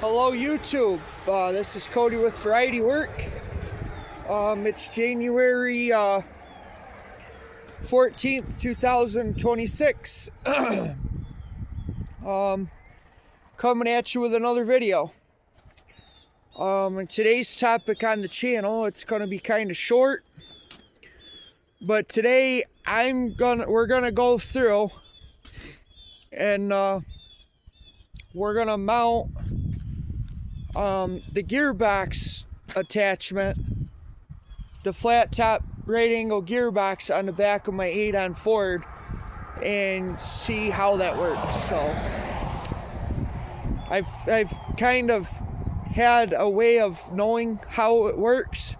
Hello YouTube, this is Cody with Variety Work. It's January 14th, 2026. Coming at you with another video. And today's topic on the channel, it's going to be kind of short. But today we're gonna go through and we're gonna mount the gearbox attachment, the flat top right angle gearbox on the back of my 8-on Ford, and see how that works. So I've kind of had a way of knowing how it works,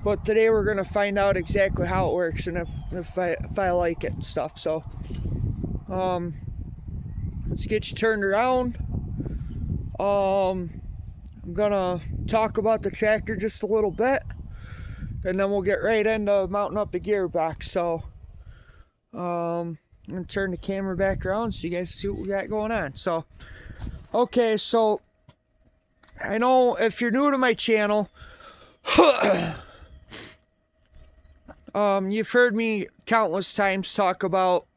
but today we're gonna find out exactly how it works and if I like it and stuff. So let's get you turned around. I'm gonna talk about the tractor just a little bit, and then we'll get right into mounting up the gearbox. So I'm gonna turn the camera back around so you guys see what we got going on. So okay, so I know if you're new to my channel, you've heard me countless times talk about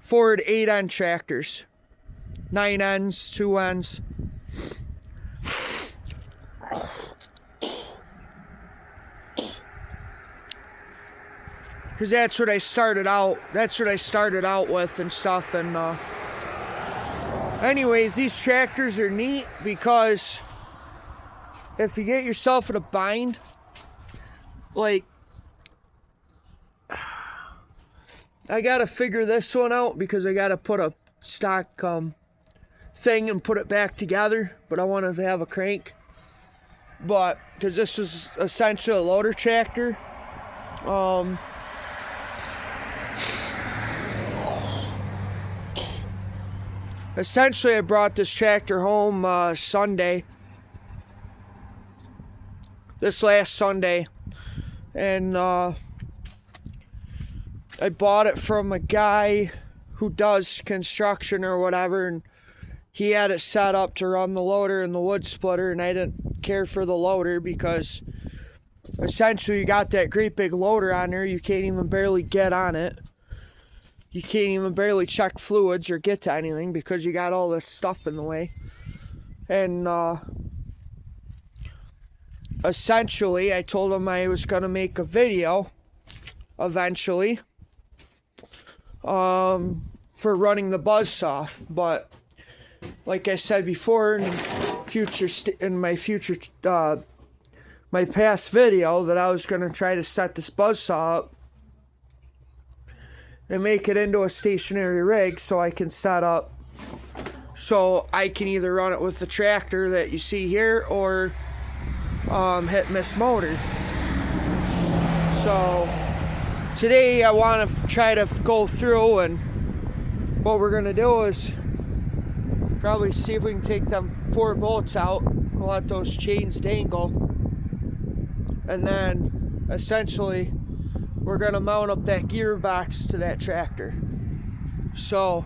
Ford 8-on tractors, 9-ons, 2-ons. Because that's what I started out with and stuff. And anyways, these tractors are neat because if you get yourself in a bind, like, I gotta figure this one out because I gotta put a stock thing and put it back together, but I want to have a crank. But because this is essentially a loader tractor, essentially I brought this tractor home this last Sunday, and I bought it from a guy who does construction or whatever, and he had it set up to run the loader and the wood splitter, and I didn't care for the loader because essentially you got that great big loader on there, you can't even barely get on it. You can't even barely check fluids or get to anything because you got all this stuff in the way. And essentially I told him I was gonna make a video eventually for running the buzzsaw, but like I said before in my past video, that I was gonna try to set this buzzsaw up and make it into a stationary rig so I can set up, so I can either run it with the tractor that you see here or hit miss motor. So today I want to try to go through, and what we're gonna do is probably see if we can take them 4 bolts out and let those chains dangle, and then essentially we're gonna mount up that gearbox to that tractor. So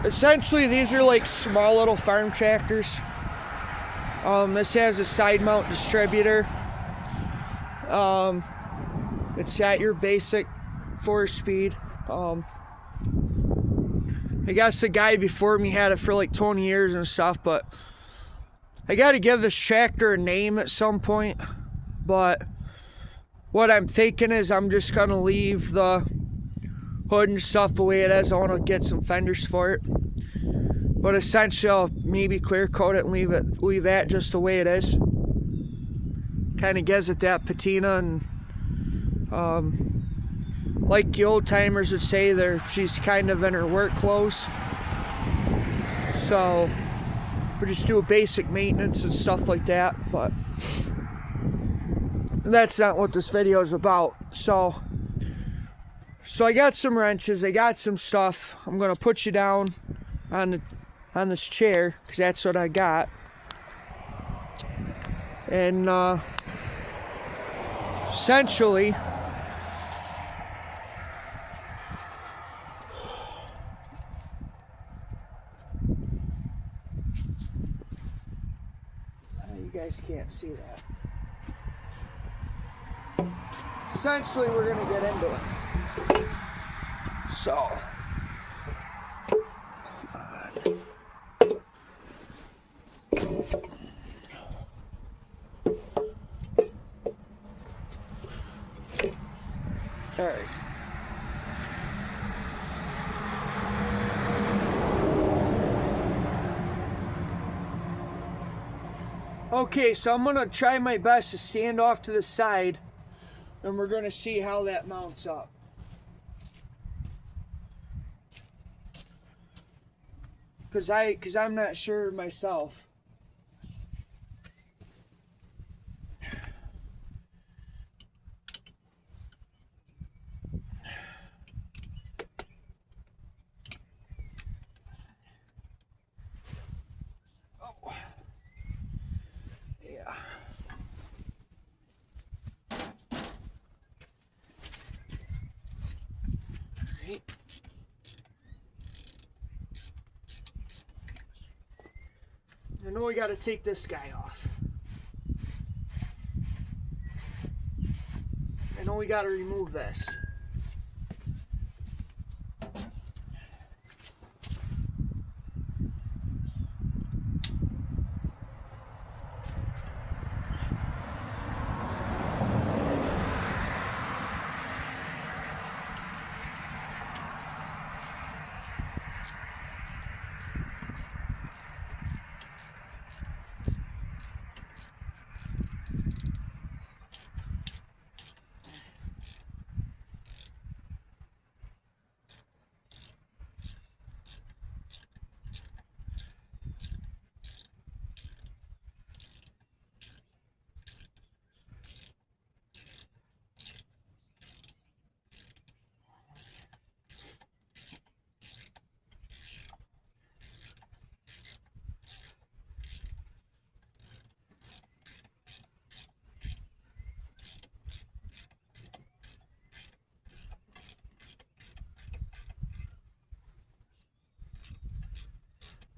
essentially these are like small little farm tractors. This has a side mount distributor. It's got your basic 4-speed. I guess the guy before me had it for like 20 years and stuff, but I gotta give this tractor a name at some point. But what I'm thinking is I'm just gonna leave the hood and stuff the way it is. I want to get some fenders for it, but essentially I'll maybe clear coat it and leave that just the way it is. Kind of gives it that patina, and like the old timers would say, she's kind of in her work clothes. So we just do a basic maintenance and stuff like that, but that's not what this video is about. So I got some wrenches, I got some stuff. I'm gonna put you down on this chair because that's what I got, and essentially guys can't see that. Essentially, we're going to get into it. So, all right. Okay, so I'm going to try my best to stand off to the side, and we're going to see how that mounts up. Because I'm not sure myself. Oh. Yeah. Right. I know we got to take this guy off. I know we got to remove this.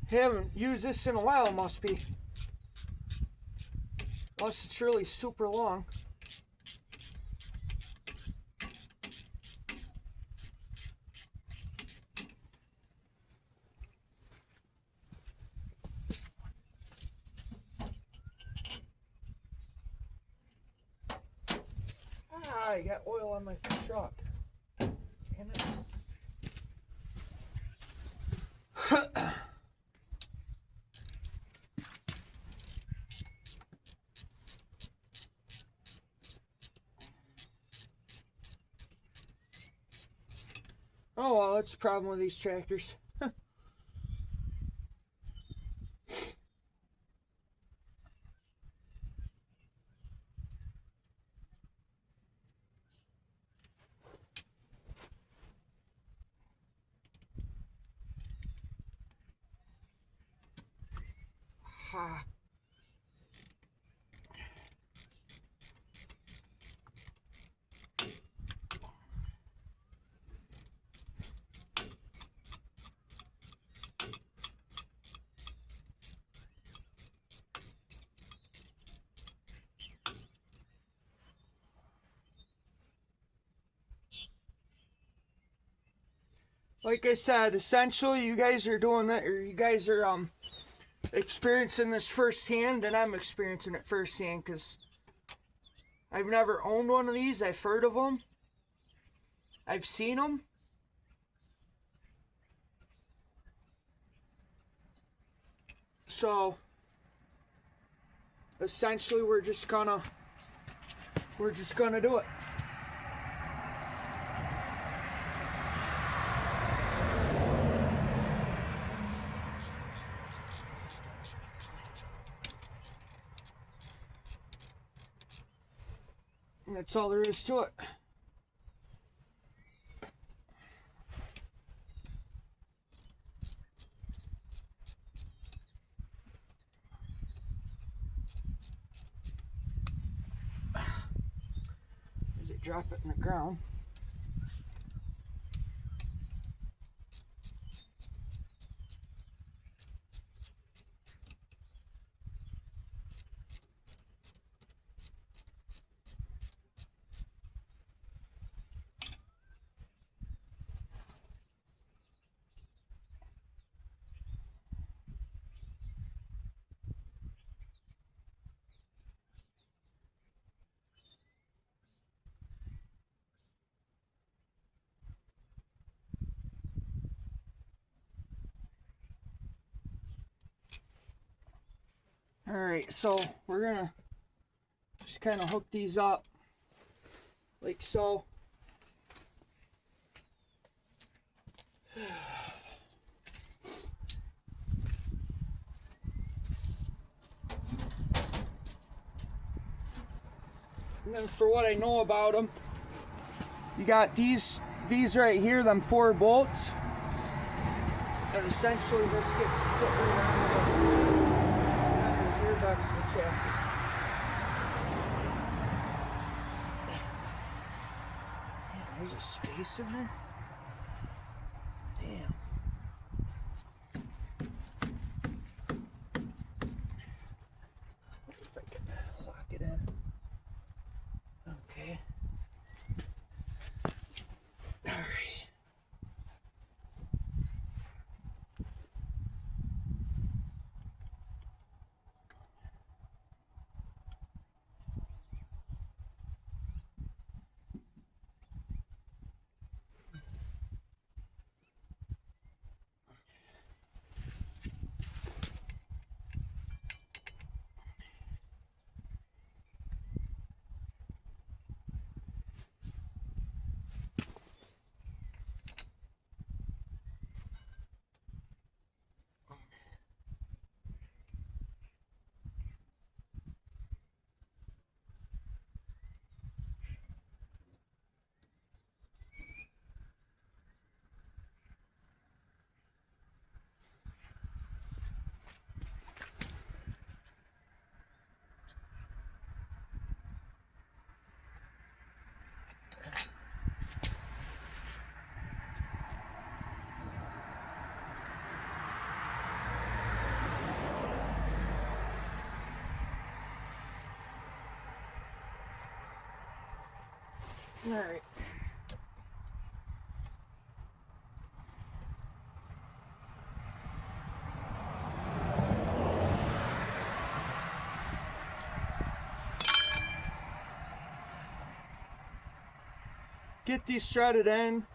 Haven't used this in a while, must be. Unless it's really super long. Ah, I got oil on my truck. Damn it. Oh, well, that's the problem with these tractors. Ha. Like I said, essentially you guys are doing that, or you guys are experiencing this firsthand, and I'm experiencing it firsthand because I've never owned one of these. I've heard of them. I've seen them. So essentially we're just gonna do it. And that's all there is to it. As it drop it in the ground. Alright, so we're gonna just kind of hook these up like so. And then for what I know about them, you got these right here, them 4 bolts. And essentially this gets put around the gearbox of the tractor. Man, there's a space in there? Damn. If I can lock it in. Okay. All right. All right. Get these threaded in.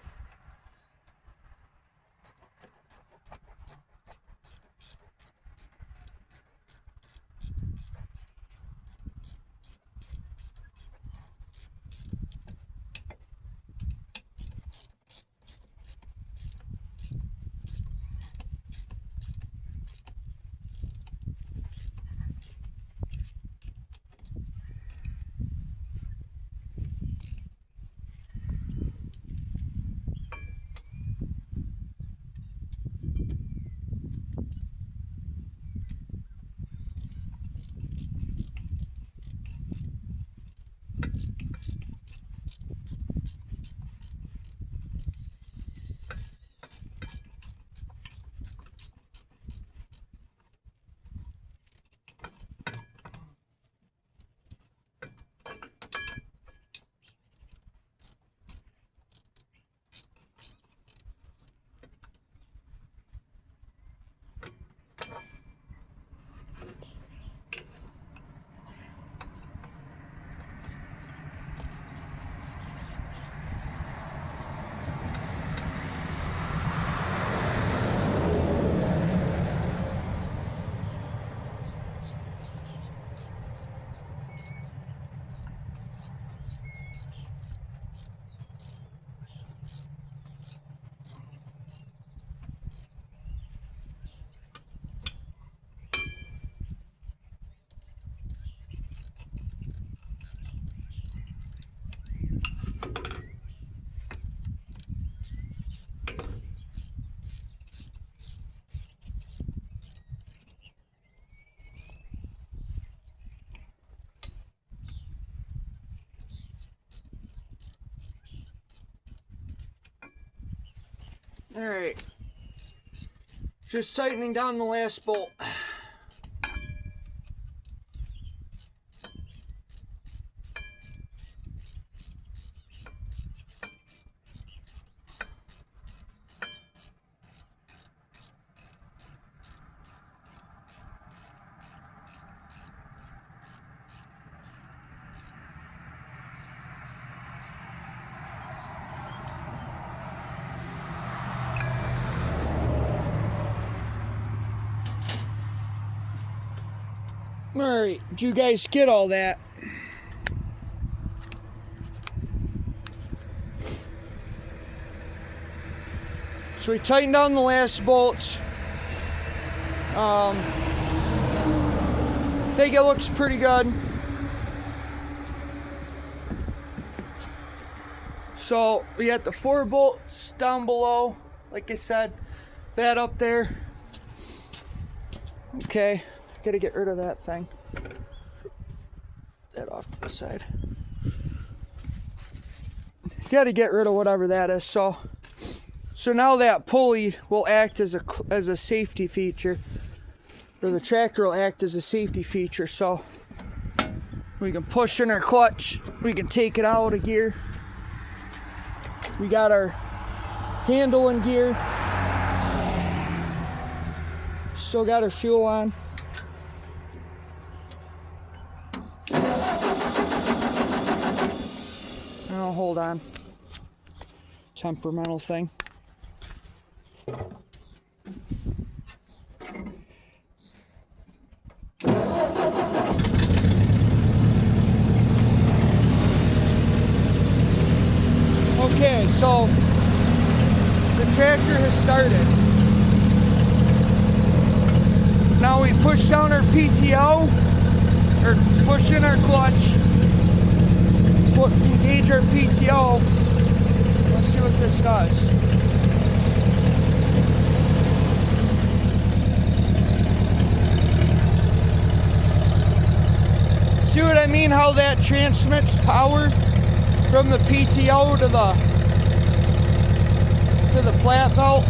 All right, just tightening down the last bolt. Alright, did you guys get all that? So we tightened down the last bolts. I think it looks pretty good. So we got the 4 bolts down below, like I said, that up there. Okay, gotta get rid of that thing. That off to the side. Gotta get rid of whatever that is. So now that pulley will act as a safety feature, or the tractor will act as a safety feature. So we can push in our clutch, we can take it out of gear. We got our handle in gear. Still got our fuel on. Oh, hold on. Temperamental thing. Okay, so the tractor has started. Now we push down our PTO, or push in our clutch, engage our PTO. Let's see what this does. See what I mean? How that transmits power from the PTO to the flat belt.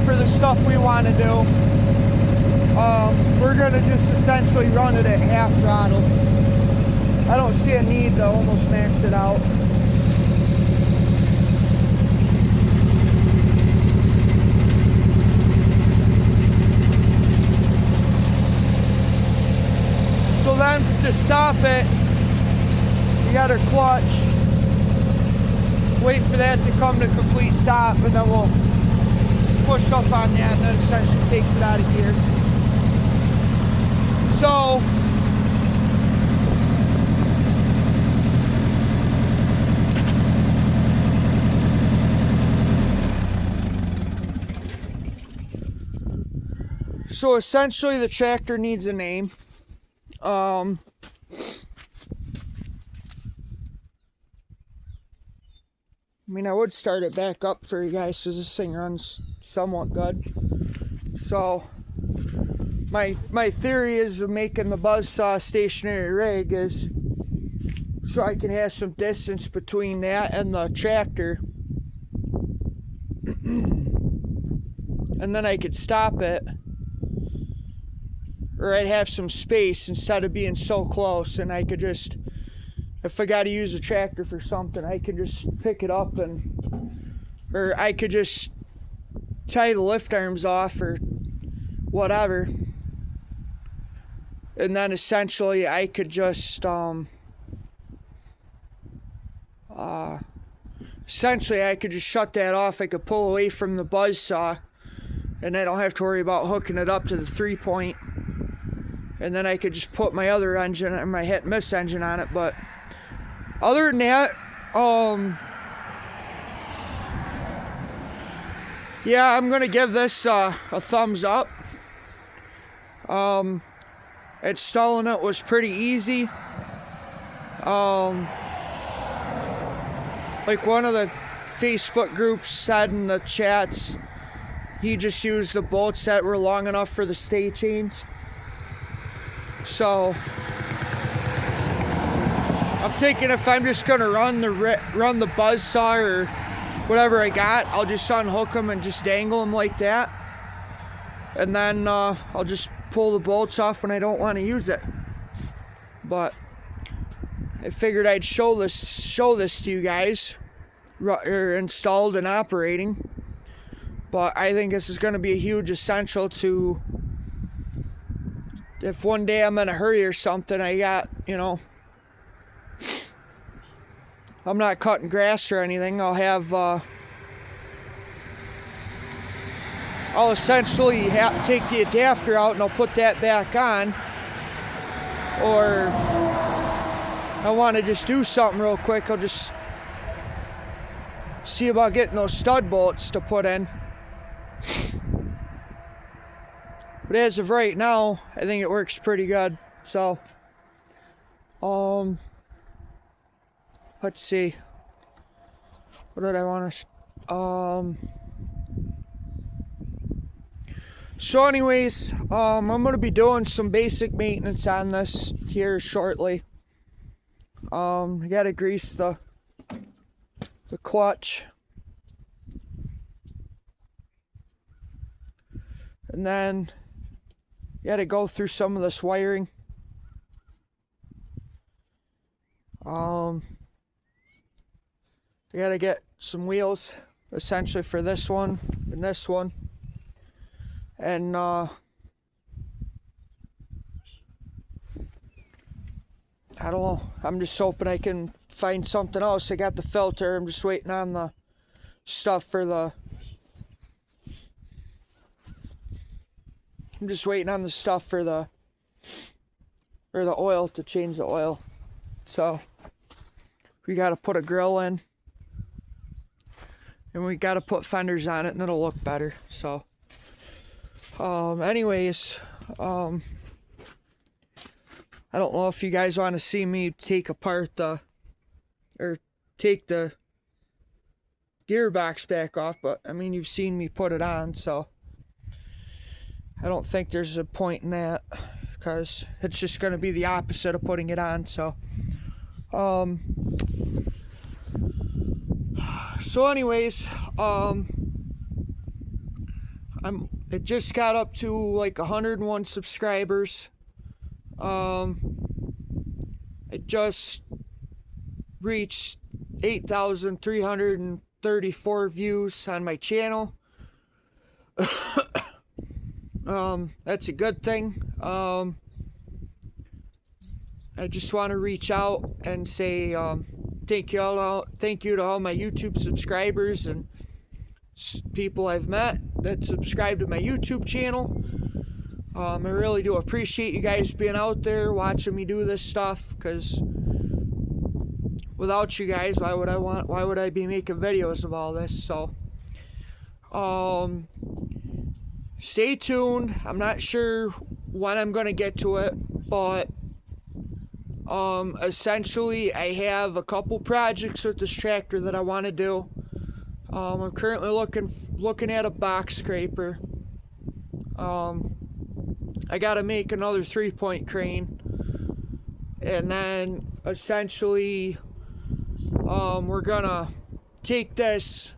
For the stuff we want to do, we're going to just essentially run it at half throttle. I don't see a need to almost max it out. So then to stop it, we got our clutch, wait for that to come to complete stop, and then we'll push up on that, and that essentially takes it out of gear. So essentially the tractor needs a name. I mean, I would start it back up for you guys because this thing runs somewhat good. So my theory is of making the buzzsaw stationary rig is so I can have some distance between that and the tractor. And then I could stop it, or I'd have some space instead of being so close, and I could just, if I got to use a tractor for something, I can just pick it up, or I could just tie the lift arms off or whatever, and then essentially I could just shut that off. I could pull away from the buzzsaw, and I don't have to worry about hooking it up to the 3-point, and then I could just put my other engine, my hit and miss engine on it. But other than that, Yeah, I'm gonna give this a thumbs up. Installing it was pretty easy. Like one of the Facebook groups said in the chats, he just used the bolts that were long enough for the stay chains. So I'm thinking if I'm just gonna run the buzz saw or whatever I got, I'll just unhook them and just dangle them like that, and then I'll just pull the bolts off when I don't want to use it. But I figured I'd show this to you guys, installed and operating. But I think this is going to be a huge essential to, if one day I'm in a hurry or something, I got, you know, I'm not cutting grass or anything, I'll have, I'll essentially take the adapter out and I'll put that back on. Or I want to just do something real quick, I'll just see about getting those stud bolts to put in. But as of right now, I think it works pretty good. So, let's see. What did I want to? So, anyways, I'm gonna be doing some basic maintenance on this here shortly. I gotta grease the clutch, and then you gotta go through some of this wiring. I gotta get some wheels essentially for this one and this one, and I don't know, I'm just hoping I can find something else. I got the filter, I'm just waiting on the stuff for the oil, to change the oil. So we got to put a grill in, and we got to put fenders on it, and it'll look better. So anyways, I don't know if you guys want to see me take apart take the gearbox back off, but I mean, you've seen me put it on, so I don't think there's a point in that, because it's just going to be the opposite of putting it on. So anyways, it just got up to like 101 subscribers. It just reached 8,334 views on my channel. That's a good thing. I just want to reach out and say thank you to all my YouTube subscribers and people I've met that subscribe to my YouTube channel. I really do appreciate you guys being out there watching me do this stuff, because without you guys, why would I be making videos of all this? So stay tuned. I'm not sure when I'm gonna get to it, but essentially I have a couple projects with this tractor that I want to do. I'm currently looking at a box scraper. I gotta make another 3-point crane, and then essentially we're gonna take it,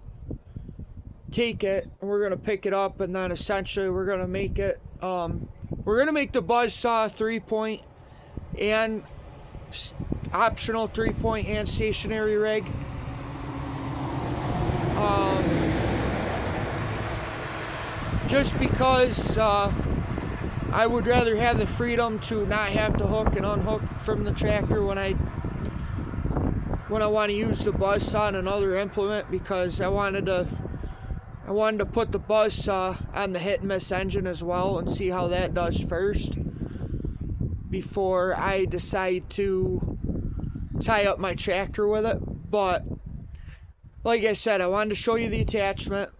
and we're gonna pick it up, and then essentially we're gonna make it the buzz saw 3-point and optional 3-point and stationary rig. Just because I would rather have the freedom to not have to hook and unhook from the tractor when I want to use the buzz saw and another implement, because I wanted to put the buzz saw on the hit and miss engine as well and see how that does first before I decide to tie up my tractor with it. But like I said, I wanted to show you the attachment.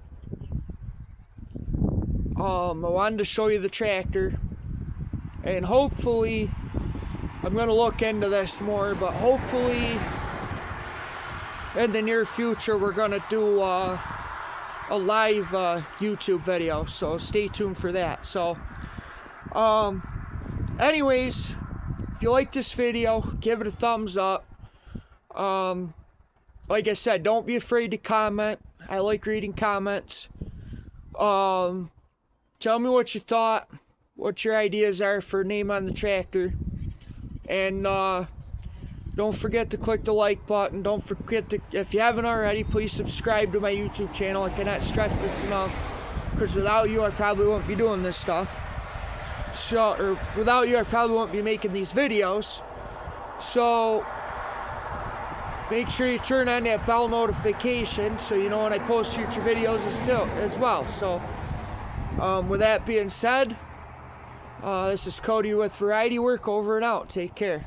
I wanted to show you the tractor, and hopefully I'm going to look into this more, but hopefully in the near future we're going to do a live YouTube video, so stay tuned for that. So anyways, if you like this video, give it a thumbs up. Like I said, don't be afraid to comment. I like reading comments. Tell me what you thought, what your ideas are for a name on the tractor. And don't forget to click the like button. Don't forget to, if you haven't already, please subscribe to my YouTube channel. I cannot stress this enough, because without you I probably won't be doing this stuff. Or without you I probably won't be making these videos. So make sure you turn on that bell notification so you know when I post future videos as well. So with that being said, this is Cody with Variety Work, over and out. Take care.